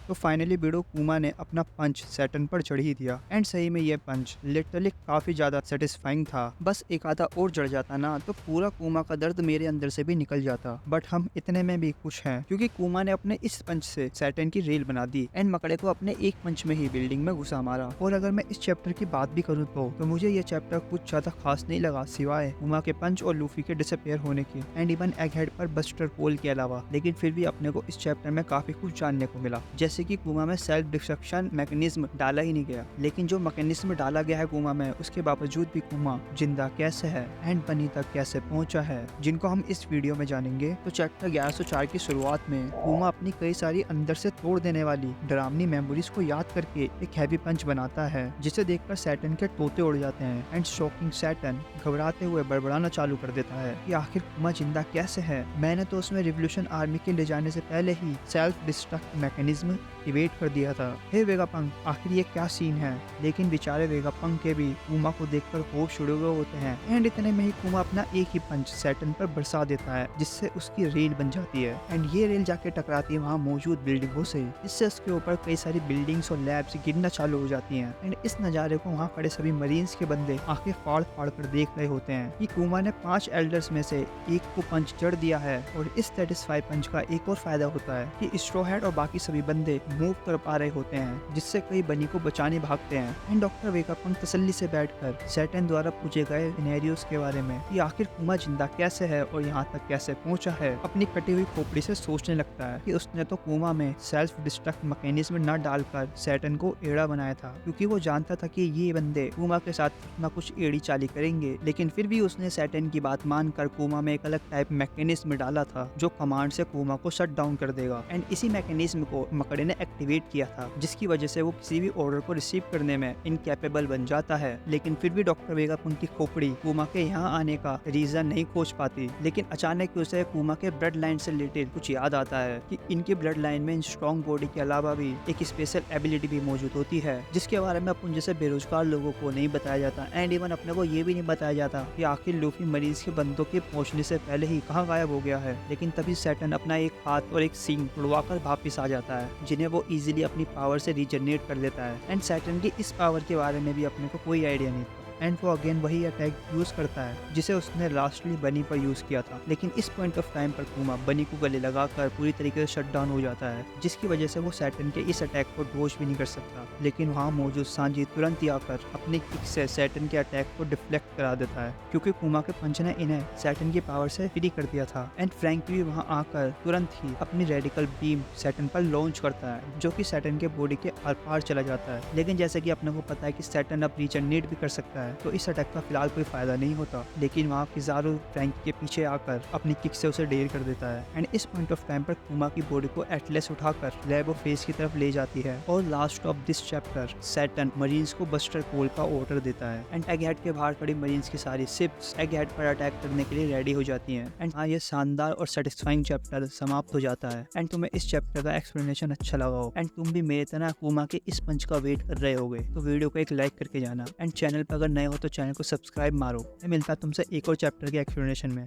तो finally BDO कुमा ने अपना पंच सैटर्न पर चढ़ ही दिया। एंड सही में ये पंच लिटरली काफी ज्यादा सेटिस्फाइंग था। बस एक आधा और जड़ जाता ना तो पूरा कुमा का दर्द मेरे अंदर से भी निकल जाता। बट हम इतने में भी खुश हैं क्योंकि कुमा ने अपने इस पंच से सैटर्न की रेल बना दी एंड मकड़े को अपने एक पंच में ही बिल्डिंग में घुसा मारा। और अगर मैं इस चैप्टर की बात भी करूँ तो मुझे ये चैप्टर कुछ ज्यादा खास नहीं लगा सिवाय कुमा के पंच और लूफी के डिसअपेयर होने के एंड इवन एगहेड पर बस्टर पोल के अलावा। लेकिन फिर भी अपने को इस चैप्टर में काफी कुछ जानने को मिला, जैसे कि कुमा में सेल्फ डिस्ट्रक्शन मैकेनिज्म डाला ही नहीं गया, लेकिन जो मैकेनिज्म डाला गया है कुमा में उसके बावजूद भी कुमा जिंदा कैसे है एंड बनी तक कैसे पहुंचा है, जिनको हम इस वीडियो में जानेंगे। तो चैप्टर 1104 की शुरुआत में कुमा अपनी कई सारी अंदर से तोड़ देने वाली डरावनी मेमोरीज को याद करके एक हैवी पंच बनाता है, जिसे देखकर सैटर्न के तोते उड़ जाते हैं एंड शॉकिंग सैटर्न घबराते हुए बड़बड़ाना चालू कर देता है कि आखिर कुमा जिंदा कैसे है। मैंने तो उसमें रिवोल्यूशन आर्मी के ले जाने से पहले ही सेल्फ डिस्ट्रक्ट मैकेनिज्म एक्टिवेट कर दिया था। हे वेगापंक, आखिर ये क्या सीन है। लेकिन बेचारे वेगापंक के भी कुमा को देखकर होश उड़े हुए होते हैं एंड इतने में ही कुमा अपना एक ही पंच सैटर्न पर बरसा देता है, जिससे उसकी रेल बन जाती है एंड ये रेल जाके टकराती है वहाँ मौजूद बिल्डिंगों से, जिससे उसके ऊपर कई सारी बिल्डिंग्स और लैब्स गिरना चालू हो जाती हैं एंड इस नज़ारे को वहाँ खड़े सभी मरीन्स के बंदे आंखें फाड़ फाड़ कर देख रहे होते हैं कि कुमा ने 5 एल्डर्स में से एक को पंच जड़ दिया है। और इस सेटिस्फाई पंच का एक और फायदा होता है कि स्ट्रॉ हैट और बाकी सभी बंदे मूव कर पा रहे होते हैं, जिससे कई बनी को बचाने भागते हैं एंड डॉक्टर वेगापंक तसल्ली से बैठकर सैटर्न द्वारा पूछे गए सिनेरियोस के बारे में कि आखिर कुमा जिंदा कैसे है और यहाँ तक कैसे पहुंचा है अपनी कटी हुई खोपड़ी से सोचने लगता है कि उसने तो कुमा में सेल्फ डिस्ट्रक्ट मैकेनिज्म न डालकर सैटर्न को एड़ा बनाया था, क्योंकि वो जानता था कि ये बंदे कुमा के साथ ना कुछ एड़ी चाली करेंगे। लेकिन फिर भी उसने सैटर्न की बात मानकर कुमा में एक अलग टाइप मैकेनिज्म डाला था जो कमांड से कुमा को शट डाउन कर देगा एंड इसी मैकेनिज्म को मकड़े ने एक्टिवेट किया था, जिसकी वजह से वो किसी भी ऑर्डर को रिसीव करने में इनकैपेबल बन जाता है। लेकिन फिर भी डॉक्टर वेगापंक की खोपड़ी कुमा के यहाँ आने का रीजन नहीं खोज पाती। लेकिन अचानक उसे कुमा के ब्लड लाइन से रिलेटेड कुछ याद आता है कि इनके ब्लड लाइन में स्ट्रॉन्ग बॉडी के अलावा भी एक स्पेशल एबिलिटी भी मौजूद होती है, जिसके बारे में अपन जैसे बेरोजगार लोगों को नहीं बताया जाता एंड इवन अपने को ये भी नहीं बताया जाता कि आखिर लूफी मरीज के बंदों के पहुंचने से पहले ही कहाँ गायब हो गया है। लेकिन तभी सैटर्न अपना एक हाथ और एक सींग उड़वाकर वापिस आ जाता है, जिन्हें वो इजीली अपनी पावर से रीजनरेट कर देता है एंड सैटर्न की इस पावर के बारे में भी अपने को कोई आइडिया नहीं था एंड वो अगेन वही अटैक यूज करता है जिसे उसने लास्टली बनी पर यूज किया था। लेकिन इस पॉइंट ऑफ टाइम पर कुमा बनी को गले लगाकर पूरी तरीके से शट डाउन हो जाता है, जिसकी वजह से वो सैटर्न के इस अटैक को डोज भी नहीं कर सकता। लेकिन वहाँ मौजूद सांजी तुरंत ही आकर अपनी किक से सैटर्न के अटैक को डिफ्लेक्ट करा देता है, क्योंकि कुमा के पंच ने इन्हें सैटर्न की पावर से फ्री कर दिया था एंड फ्रैंक भी वहाँ आकर तुरंत ही अपनी रेडिकल बीम सैटर्न पर लॉन्च करता है, जो कि सैटर्न के बॉडी के आर पार चला जाता है। लेकिन जैसे कि अपने को पता है कि सैटर्न अब रीजनरेट भी कर सकता है, तो इस अटैक का फिलहाल कोई फायदा नहीं होता। लेकिन वहाँ किजारो फ्रैंक के पीछे आकर अपनी किक से उसे डेर कर देता है एंड इस पॉइंट ऑफ टाइम पर कुमा की बॉडी को एटलस उठाकर लैब ऑफ फेस की तरफ ले जाती है। और last of this chapter Saturn marines को बस्टर कोल का ऑर्डर देता है एंड एगहेड के बाहर खड़ी मरीन्स की सारी शिप्स एगहेड पर अटैक करने के लिए रेडी हो जाती हैं एंड हाँ, ये शानदार और सेटिस्फाइंग चैप्टर समाप्त हो जाता है एंड तुम्हें इस चैप्टर का एक्सप्लेनेशन अच्छा लगा हो एंड तुम भी मेरे तरह कुमा के इस पंच का वेट कर रहे होगे, तो वीडियो को एक लाइक करके जाना एंड चैनल पर अगर नए हो तो चैनल को सब्सक्राइब मारो। मैं मिलता तुमसे एक और चैप्टर के एक्सप्लेनेशन में।